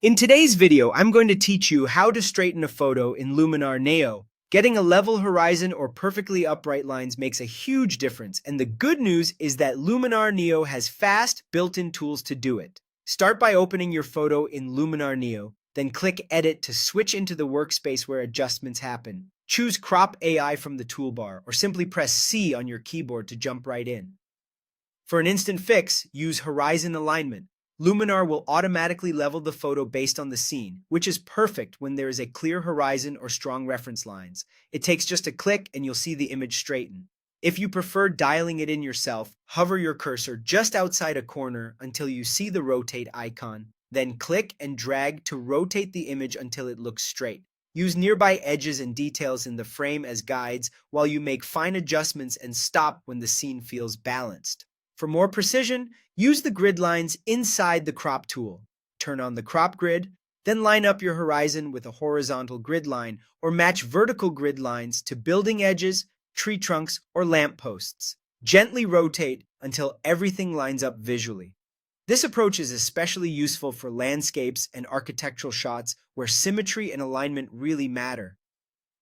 In today's video, I'm going to teach you how to straighten a photo in Luminar Neo. Getting a level horizon or perfectly upright lines makes a huge difference, and the good news is that Luminar Neo has fast, built-in tools to do it. Start by opening your photo in Luminar Neo, then click Edit to switch into the workspace where adjustments happen. Choose Crop AI from the toolbar, or simply press C on your keyboard to jump right in. For an instant fix, use Horizon Alignment. Luminar will automatically level the photo based on the scene, which is perfect when there is a clear horizon or strong reference lines. It takes just a click and you'll see the image straighten. If you prefer dialing it in yourself, hover your cursor just outside a corner until you see the rotate icon, then click and drag to rotate the image until it looks straight. Use nearby edges and details in the frame as guides while you make fine adjustments and stop when the scene feels balanced. For more precision, use the grid lines inside the crop tool. Turn on the crop grid, then line up your horizon with a horizontal grid line or match vertical grid lines to building edges, tree trunks, or lamp posts. Gently rotate until everything lines up visually. This approach is especially useful for landscapes and architectural shots where symmetry and alignment really matter.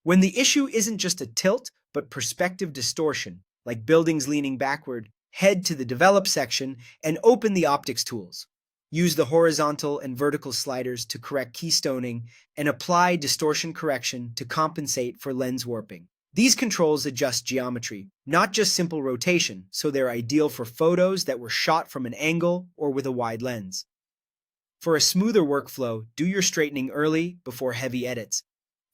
When the issue isn't just a tilt, but perspective distortion, like buildings leaning backward, head to the Develop section and open the Optics tools. Use the horizontal and vertical sliders to correct keystoning and apply distortion correction to compensate for lens warping. These controls adjust geometry, not just simple rotation, so they're ideal for photos that were shot from an angle or with a wide lens. For a smoother workflow, do your straightening early before heavy edits.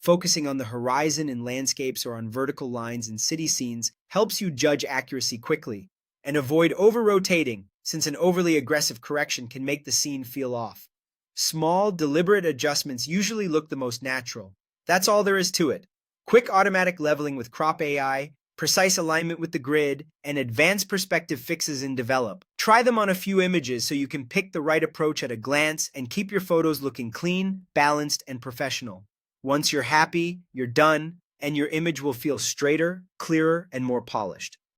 Focusing on the horizon in landscapes or on vertical lines in city scenes helps you judge accuracy quickly. And avoid over-rotating, since an overly aggressive correction can make the scene feel off. Small, deliberate adjustments usually look the most natural. That's all there is to it. Quick automatic leveling with Crop AI, precise alignment with the grid, and advanced perspective fixes in Develop. Try them on a few images so you can pick the right approach at a glance and keep your photos looking clean, balanced, and professional. Once you're happy, you're done, and your image will feel straighter, clearer, and more polished.